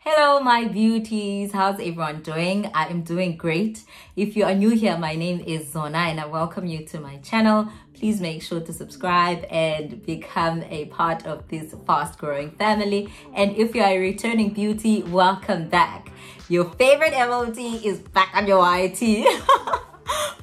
Hello my beauties, how's everyone doing? I am doing great. If you are new here, my name is Zona and I welcome you to my channel. Please make sure to subscribe and become a part of this fast growing family. And if you are a returning beauty, welcome back. Your favorite MOT is back on your YT.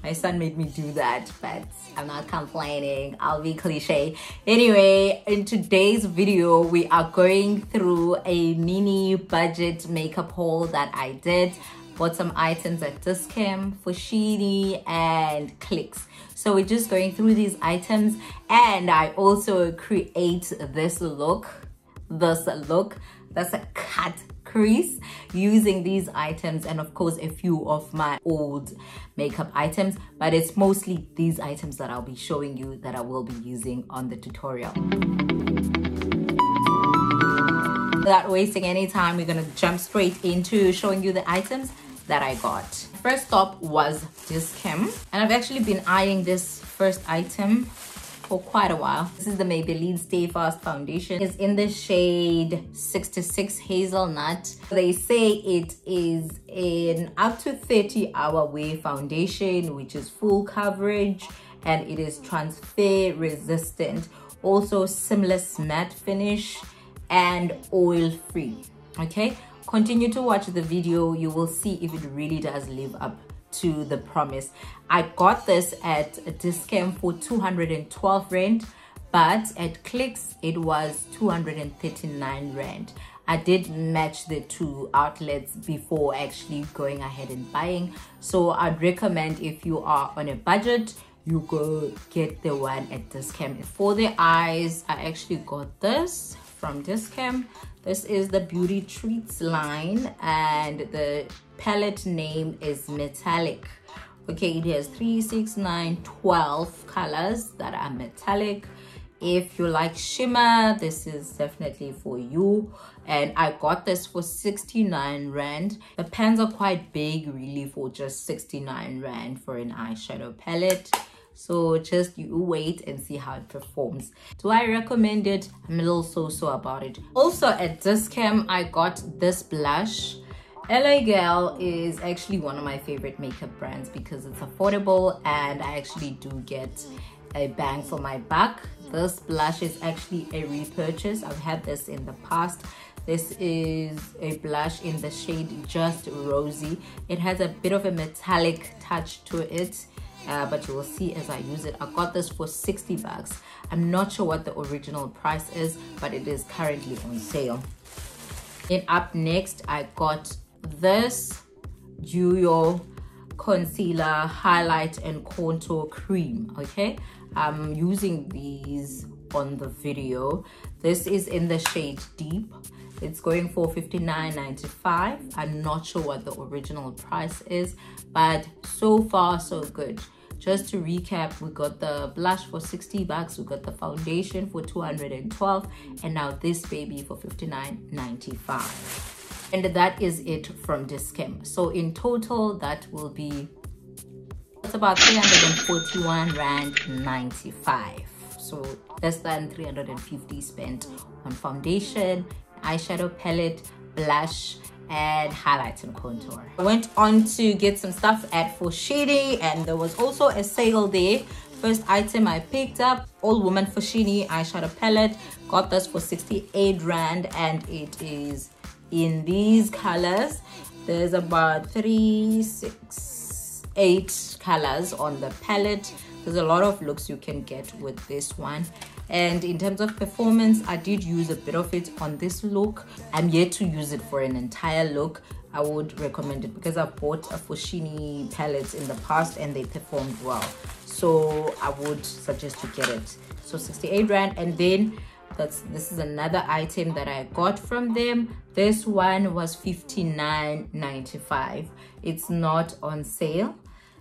My son made me do that, but I'm not complaining. I'll be cliche. Anyway, in today's video, we are going through a mini budget makeup haul that I did. Bought some items at Dischem, Foschini, and Crease. So we're just going through these items, and I also create this look. That's a cut crease using these items, and of course a few of my old makeup items, but it's mostly these items that I'll be showing you that I will be using on the tutorial. Without wasting any time, we're gonna jump straight into showing you the items that I got. First stop was Dischem, and I've actually been eyeing this first item for quite a while. This is the Maybelline Stay Fast foundation. It's in the shade 66 Hazelnut. They say it is an up to 30-hour wear foundation, which is full coverage, and it is transfer resistant, also seamless matte finish, and oil free. Okay, continue to watch the video. You will see if it really does live up to the promise. I got this at Dischem for 212 rand, but at Crease it was 239 rand. I did match the two outlets before actually going ahead and buying, so I'd recommend if you are on a budget, you go get the one at Dischem. For the eyes, I actually got this from Dischem. This is the Beauty Treats line, and the palette name is Metallic. Okay, it has 3, 6, 9, 12 colors that are metallic. If you like shimmer, this is definitely for you. And I got this for 69 rand. The pans are quite big really for just 69 rand for an eyeshadow palette. So just you wait and see how it performs. Do I recommend it? I'm a little so-so about it. Also at Dischem, I got this blush. LA Girl is actually one of my favorite makeup brands because it's affordable and I actually do get a bang for my buck. This blush is actually a repurchase. I've had this in the past. This is a blush in the shade Just Rosy. It has a bit of a metallic touch to it. But you will see as I use it. I got this for 60 bucks. I'm not sure what the original price is, but it is currently on sale. And up next, I got this Julio concealer highlight and contour cream. Okay, I'm using these on the video. This is in the shade Deep. It's going for $59.95. I'm not sure what the original price is, but so far so good. Just to recap, we got the blush for 60 bucks, we got the foundation for 212, and now this baby for $59.95. And that is it from Dischem. So in total, that will be, that's about 341 rand 95. So less than 350 spent on foundation, eyeshadow palette, blush, and highlights and contour. I went on to get some stuff at Foschini, and there was also a sale there. First item I picked up, All Woman Foschini eyeshadow palette. Got this for 68 rand, and it is in these colors. There's about 3, 6, 8 colors on the palette. There's a lot of looks you can get with this one. And in terms of performance, I did use a bit of it on this look. I'm yet to use it for an entire look. I would recommend it because I've bought a Foschini palettes in the past and they performed well. So I would suggest you get it. So 68 rand, and then this is another item that I got from them. This one was 59.95. It's not on sale.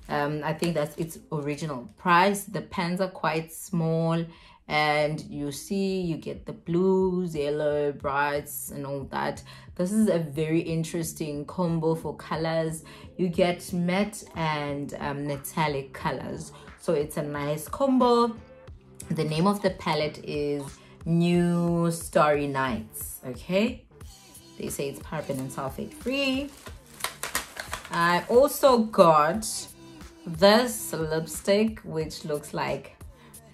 I think that's its original price. The pans are quite small, and you see you get the blues, yellow, brights, and all that. This is a very interesting combo for colors. You get matte and metallic colors, so it's a nice combo. The name of the palette is New Starry Nights. Okay, They say it's paraben and sulfate free. I also got this lipstick, which looks like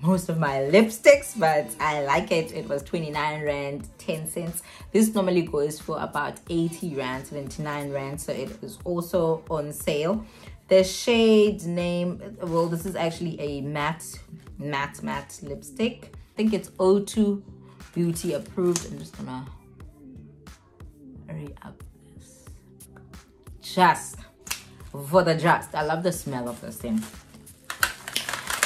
most of my lipsticks, but I like it. It was 29 rand 10 cents. This normally goes for about 80 rand 79 rand, so it is also on sale. The shade name, well, this is actually a matte lipstick. I think it's O2 Beauty approved. I'm just gonna hurry up this just for the just. I love the smell of this thing.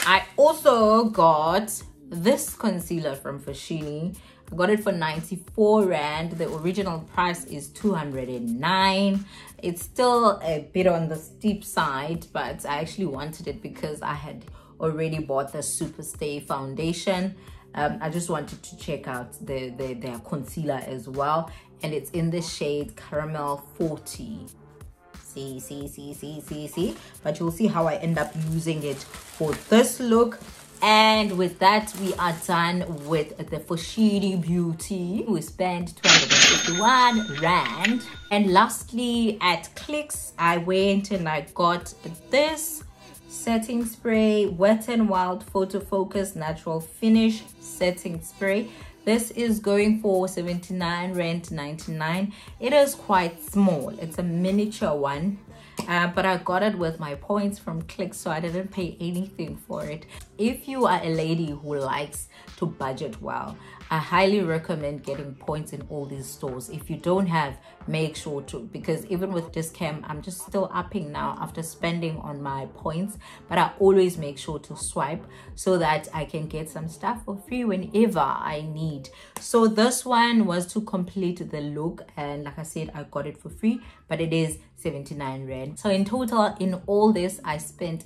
I also got this concealer from Foschini. I got it for 94 rand. The original price is 209. It's still a bit on the steep side, but I actually wanted it because I had already bought the Superstay foundation. I just wanted to check out their concealer as well, and it's in the shade Caramel 40. See, but you'll see how I end up using it for this look. And with that, we are done with the Foschini Beauty. We spent 251 rand. And lastly, at Clicks, I went and I got this setting spray, Wet n Wild Photo Focus Natural Finish setting spray. This is going for 79 rand 99. It is quite small. It's a miniature one, but I got it with my points from Click, so I didn't pay anything for it. If you are a lady who likes to budget well, I highly recommend getting points in all these stores. If you don't have, make sure to, because even with Dischem, I'm just still upping now after spending on my points, but I always make sure to swipe so that I can get some stuff for free whenever I need. So this one was to complete the look, and like I said, I got it for free, but it is 79 rand. So in total, in all this, I spent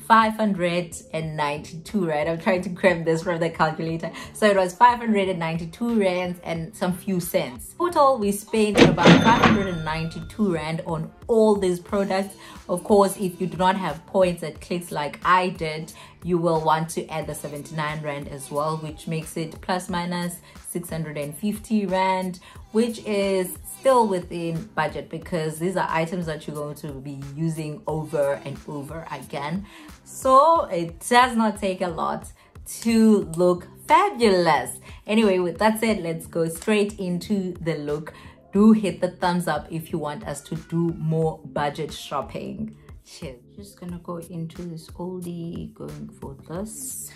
592 rand. I'm trying to grab this from the calculator. So it was 592 rand and some few cents. Total, we spent about 592 rand on all these products. Of course, if you do not have points at Clicks like I did, you will want to add the 79 rand as well, which makes it plus minus 650 rand, which is still within budget because these are items that you're going to be using over and over again. So it does not take a lot to look fabulous. Anyway, with that said, let's go straight into the look. Do hit the thumbs up if you want us to do more budget shopping. Cheers. Just gonna go into this oldie, going for this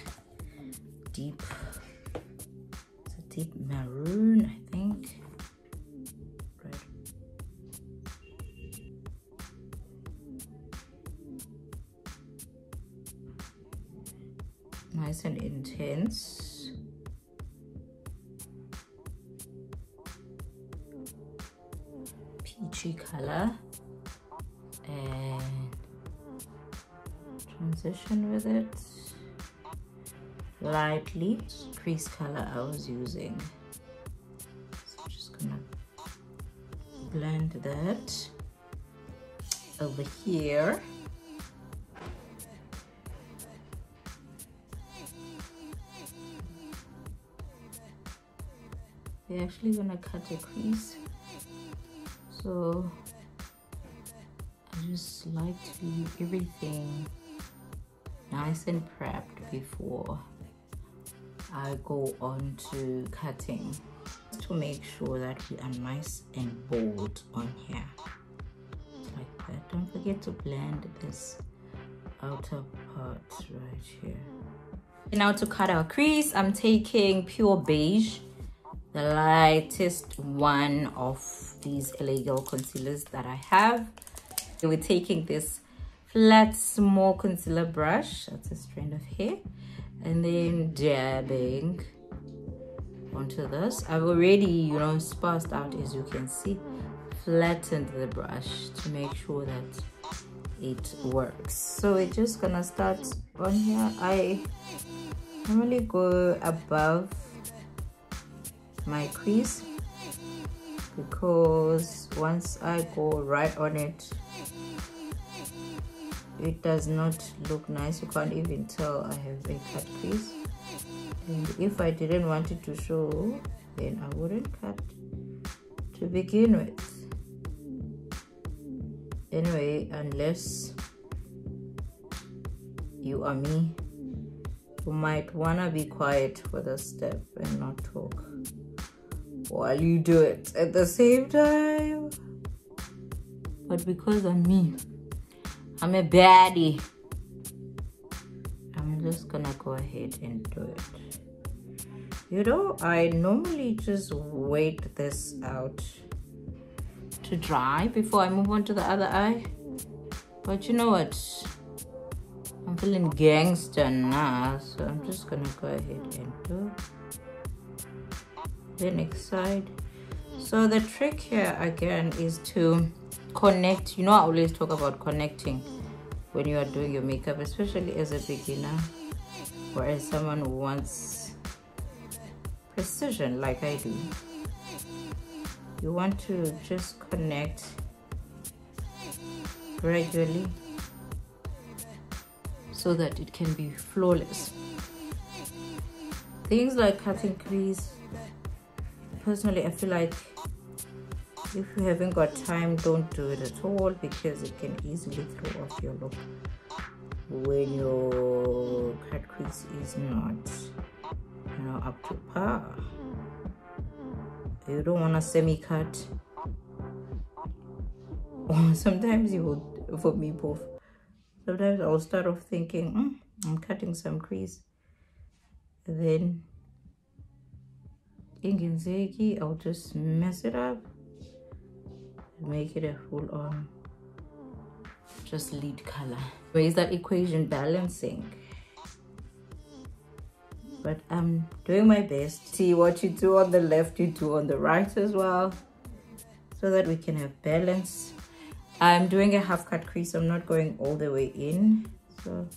deep, it's a deep maroon, I think. Red. Nice and intense. Peachy color. And transition with it lightly. Crease color I was using, so I'm just gonna blend that over here. We're actually gonna cut a crease, so I just like to leave everything nice and prepped before I go on to cutting, just to make sure that we are nice and bold on here, like that. Don't forget to blend this outer part right here. And now to cut our crease, I'm taking Pure Beige, the lightest one of these illegal concealers that I have. We're taking this flat small concealer brush, that's a strand of hair, and then dabbing onto this. I've already, sparsed out, as you can see, flattened the brush to make sure that it works. So we're just gonna start on here. I normally go above my crease because once I go right on it, it does not look nice. You can't even tell I have a cut crease, and if I didn't want it to show, then I wouldn't cut to begin with. Anyway, unless you are me, you might wanna be quiet for the step and not talk while you do it at the same time. But because I'm me, I'm a baddie, I'm just gonna go ahead and do it. You know, I normally just wait this out to dry before I move on to the other eye. But you know what? I'm feeling gangster now, so I'm just gonna go ahead and do the next side. So the trick here again is to connect. You know, I always talk about connecting when you are doing your makeup, especially as a beginner or as someone who wants precision like I do. You want to just connect gradually so that it can be flawless. Things like cutting crease, personally I feel like if you haven't got time, don't do it at all, because it can easily throw off your look when your cut crease is not, you know, up to par. You don't want a semi-cut. Sometimes you will, for me both, sometimes I'll start off thinking, I'm cutting some crease, and then I'll just mess it up and make it a full-on just lead color. Where's that equation balancing? But I'm doing my best. See, what you do on the left, you do on the right as well, so that we can have balance. I'm doing a half cut crease. I'm not going all the way in, so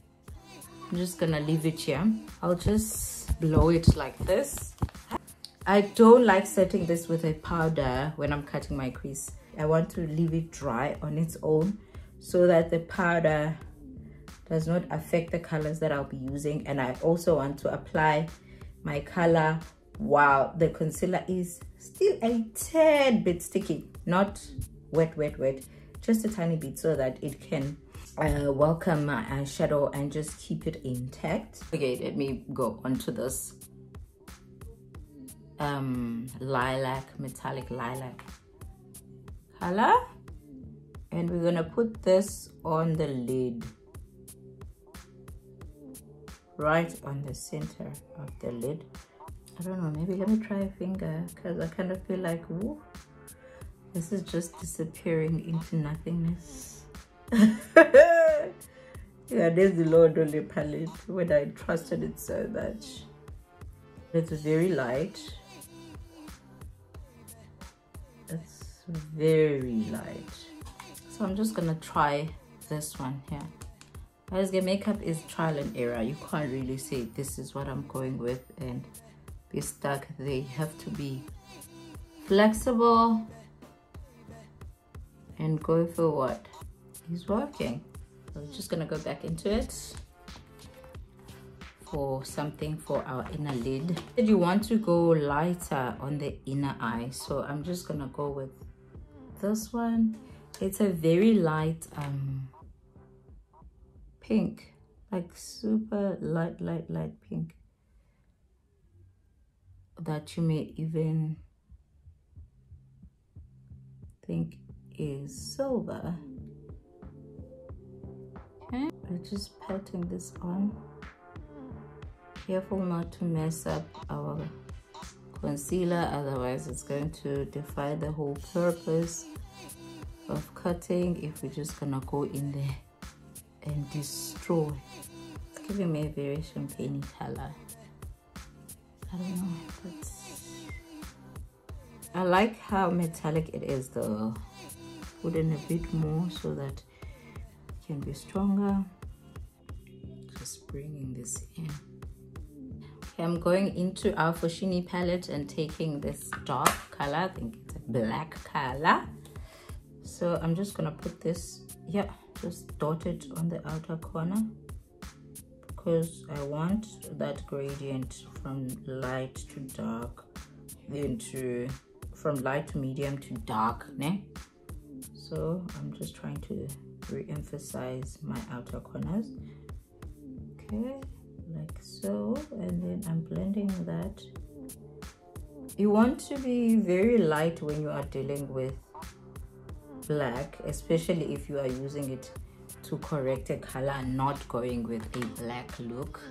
I'm just gonna leave it here. I'll just blow it like this. I don't like setting this with a powder when I'm cutting my crease. I want to leave it dry on its own so that the powder does not affect the colors that I'll be using. And I also want to apply my color while the concealer is still a tad bit sticky, not wet, just a tiny bit, so that it can welcome my eyeshadow and just keep it intact. Okay, let me go onto this metallic lilac color, and we're gonna put this on the lid, right on the center of the lid. I don't know, maybe let me try a finger, because I kind of feel like, woo, this is just disappearing into nothingness. Yeah, there's the Lord Only palette when I trusted it so much. It's very light. It's very light. So I'm just gonna try this one here. Guys, the makeup is trial and error. You can't really say this is what I'm going with and be stuck. They have to be flexible and go for what is working. So I'm just gonna go back into it for something for our inner lid. You want to go lighter on the inner eye, so I'm just gonna go with this one. It's a very light pink, like super light pink, that you may even think is silver. Okay, we're just patting this on. Careful not to mess up our concealer, otherwise it's going to defy the whole purpose of cutting if we're just gonna go in there and destroy. It's giving me a very champagne color. I don't know, but I like how metallic it is though. Put in a bit more so that it can be stronger. Just bringing this in. Okay, I'm going into our Foschini palette and taking this dark color. I think it's a black color. So I'm just gonna put this, yeah, just dot it on the outer corner, because I want that gradient from light to dark, then to from light to medium to dark, ne? So I'm just trying to re-emphasize my outer corners. Okay, like so, and then I'm blending that. You want to be very light when you are dealing with black, especially if you are using it to correct a color and not going with a black look.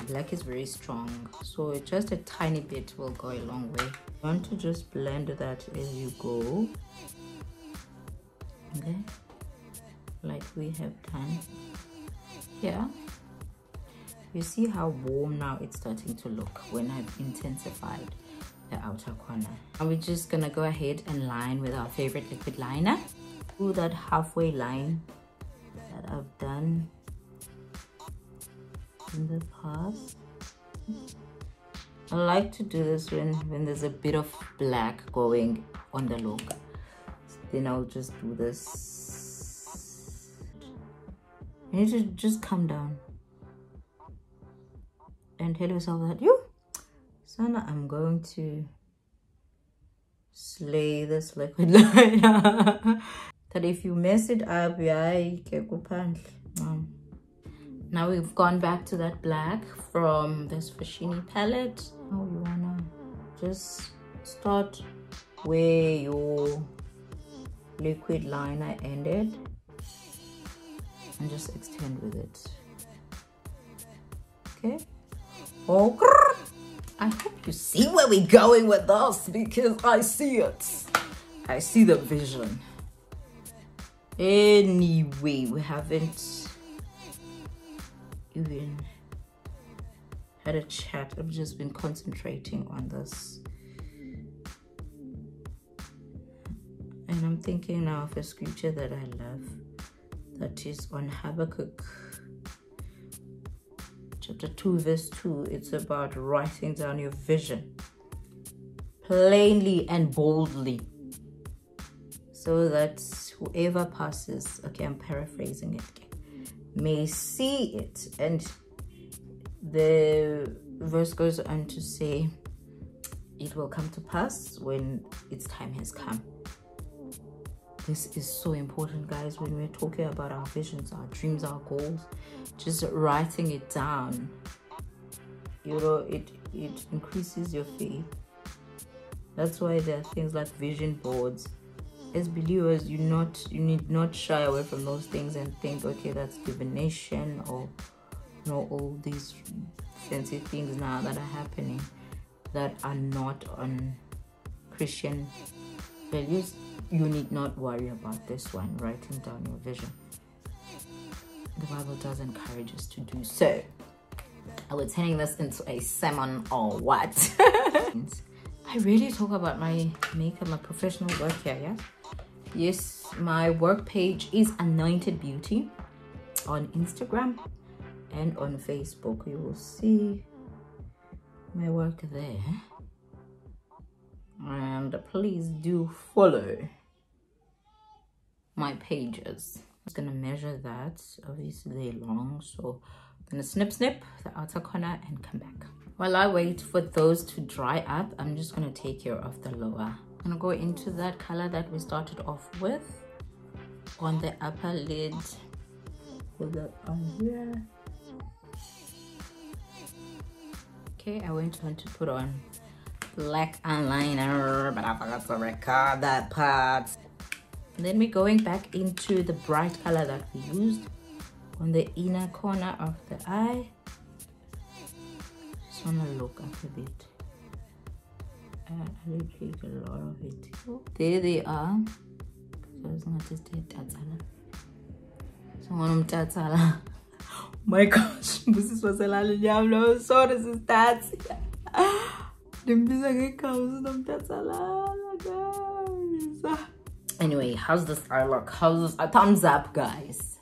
Black is very strong, so just a tiny bit will go a long way. You want to just blend that as you go, okay, like we have done here. You see how warm now it's starting to look when I've intensified the outer corner. And we're just gonna go ahead and line with our favorite liquid liner. Do that halfway line that I've done in the past. I like to do this when there's a bit of black going on the look. Then I'll just do this. You need to just calm down and tell yourself that Sana, I'm going to slay this liquid liner. That if you mess it up, now we've gone back to that black from this Foschini palette. Now you wanna just start where your liquid liner ended and just extend with it. Okay. Oh, I hope you see where we're going with this, because I see it. I see the vision. Anyway, we haven't even had a chat. I've just been concentrating on this. And I'm thinking now of a scripture that I love, that is on Habakkuk chapter 2 verse 2. It's about writing down your vision plainly and boldly, so that whoever passes, okay, I'm paraphrasing it, may see it. And the verse goes on to say, it will come to pass when its time has come. This is so important, guys, when we're talking about our visions, our dreams, our goals. Just writing it down, you know, it increases your faith. That's why there are things like vision boards. As believers, you need not shy away from those things and think, okay, that's divination, or you know, all these fancy things now that are happening that are not on Christian values. You need not worry about this one, writing down your vision. The Bible does encourage us to do so. Are we turning this into a sermon or what? I really talk about my makeup, my professional work here, yeah? Yes, my work page is Anointed Beauty on Instagram and on Facebook. You will see my work there. And please do follow my pages. I'm just gonna measure that. Obviously they're long, so I'm gonna snip the outer corner and come back. While I wait for those to dry up, I'm just gonna take care of the lower. I'm gonna go into that color that we started off with on the upper lid. Put that on here. Okay, I went on to put on black eyeliner, but I forgot to record that part. And then we're going back into the bright color that we used on the inner corner of the eye. Just want to look up a bit. I will take a lot of it. There they are. So it's not just a tatsala. So one tatsala. My gosh, this is what's a so this is that. Anyway, how's this eye look? How's this? A thumbs up, guys,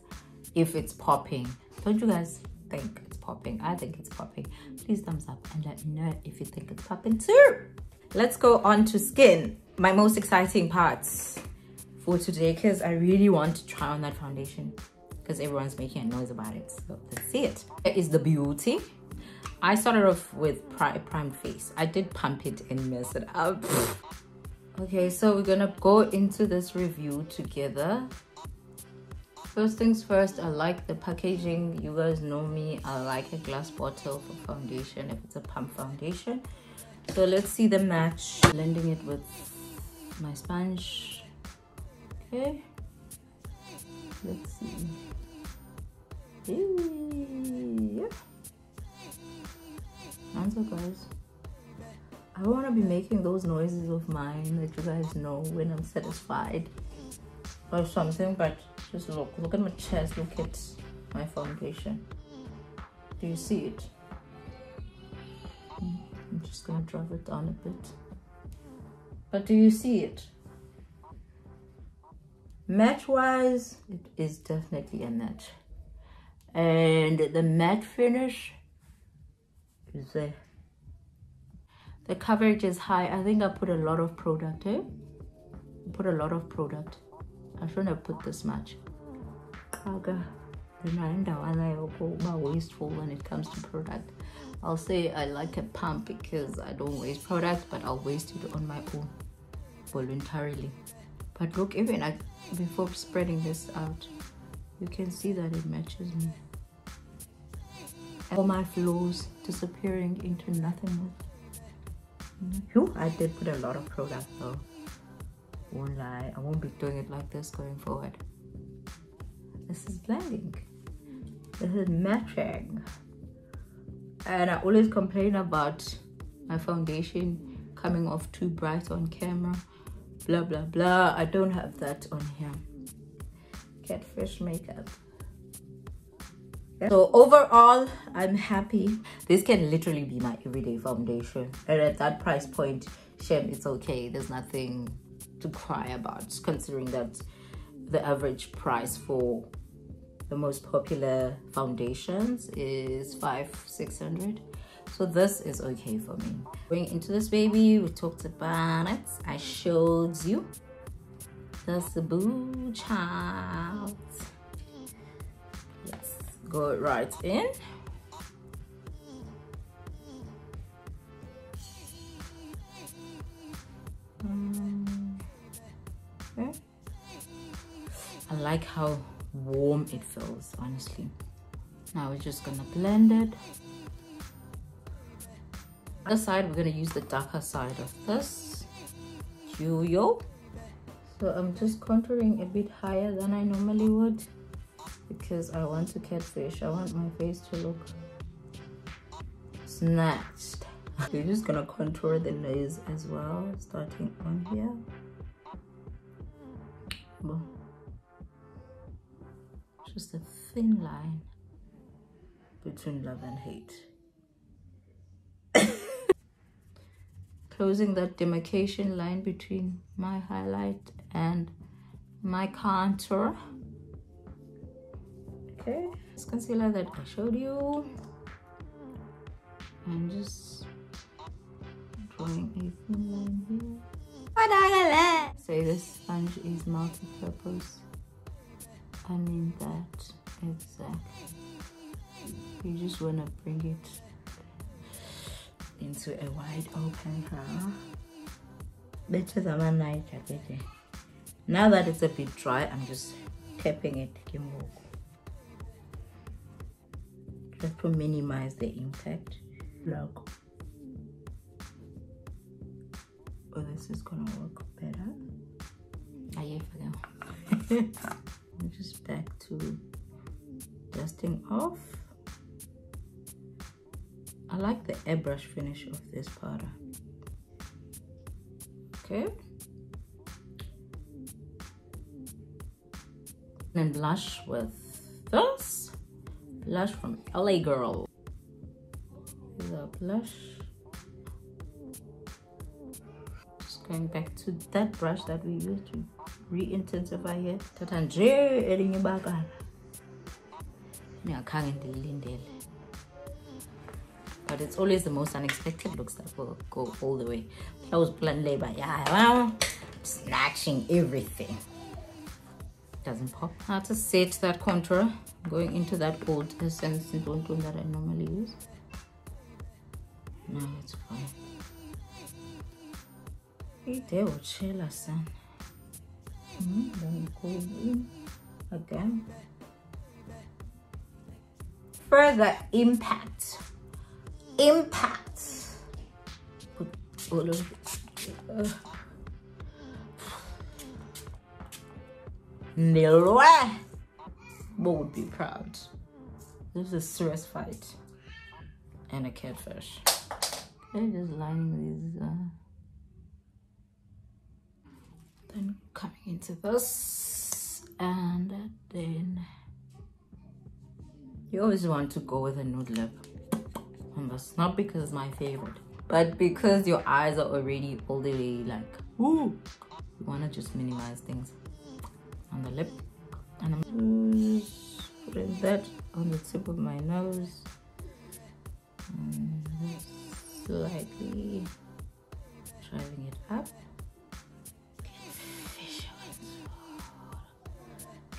if it's popping. Don't you guys think it's popping? I think it's popping. Please thumbs up and let me know if you think it's popping too. Let's go on to skin, my most exciting parts for today, because I really want to try on that foundation because everyone's making a noise about it. So let's see it. Here is the beauty. I started off with primed face. I did pump it and mess it up. Okay, so we're gonna go into this review together. First things first, I like the packaging. You guys know me, I like a glass bottle for foundation if it's a pump foundation. So let's see the match. Blending it with my sponge. Okay, let's see. Yeah. Answer, guys. I want to be making those noises of mine that you guys know when I'm satisfied or something, but just look at my chest, look at my foundation. Do you see it? I'm just gonna drop it down a bit, but do you see it? Matte wise, it is definitely a matte, and the matte finish is there. The coverage is high. I think I put a lot of product, put a lot of product. I shouldn't have put this much. Wasteful when it comes to product. I'll say I like a pump because I don't waste product, but I'll waste it on my own voluntarily. But look, even before spreading this out, you can see that it matches me. All my flaws disappearing into nothingness. I did put a lot of product though. Won't lie, I won't be doing it like this going forward. This is blending. This is matching. And I always complain about my foundation coming off too bright on camera. Blah blah blah. I don't have that on here. Catfish makeup. So overall, I'm happy. This can literally be my everyday foundation, and at that price point, Shem, it's okay. There's nothing to cry about, considering that the average price for the most popular foundations is $500-600. So this is okay for me. Going into this baby, we talked about it. I showed you. That's the boo child. Go right in. Okay. I like how warm it feels, honestly. Now we're just gonna blend it. Other side, we're gonna use the darker side of this Julio. So I'm just contouring a bit higher than I normally would, because I want to catfish. I want my face to look snatched. We're just gonna contour the nose as well, starting on here. Boom. Just a thin line between love and hate. Closing that demarcation line between my highlight and my contour. Okay, this concealer that I showed you, and just drawing a thin line here. Say this sponge is multi-purpose. I mean that exactly. You just want to bring it into a wide open color. Better than my night. Now that it's a bit dry, I'm just tapping it. Just to minimize the impact. Look. Oh, this is gonna work better. I'm just back to dusting off. I like the airbrush finish of this powder. Okay. And blush with this. Blush from LA Girl. Here's our blush. Just going back to that brush that we used to re-intensify here. Tatanje adding it back on. But it's always the most unexpected looks that will go all the way. Close blend labor. Yeah, well, snatching everything. Doesn't pop. How to set that contour. Going into that old essence and tone that I normally use. Now it's fine. They will chill us then. Then go in again. Further impact. Put all of it. No way. What would be proud? This is a serious fight and a catfish. Okay, just lining these. Then coming into this, and then you always want to go with a nude lip on this, not because it's my favorite, but because your eyes are already all the way like, woo, you want to just minimize things on the lip. And I'm just putting that on the tip of my nose and slightly driving it up.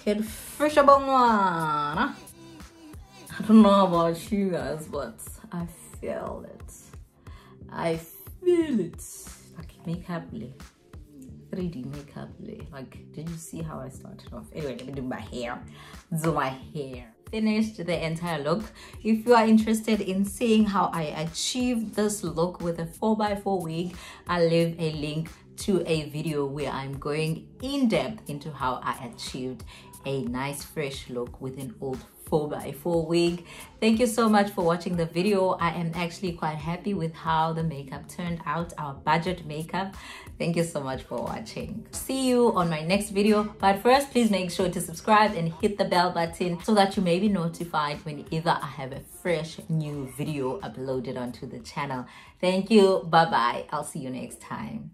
Kid fish abong one. I don't know about you guys, but I feel it. I feel it. Like makeup lay. 3D makeup lay. Like, did you see how I started off? Anyway, let me do my hair. Finished the entire look. If you are interested in seeing how I achieved this look with a 4x4 wig, I'll leave a link to a video where I'm going in depth into how I achieved a nice fresh look with an old 4x4 wig. Thank you so much for watching the video. I am actually quite happy with how the makeup turned out, our budget makeup. Thank you so much for watching. See you on my next video, but first please make sure to subscribe and hit the bell button so that you may be notified whenever I have a fresh new video uploaded onto the channel. Thank you. Bye bye. I'll see you next time.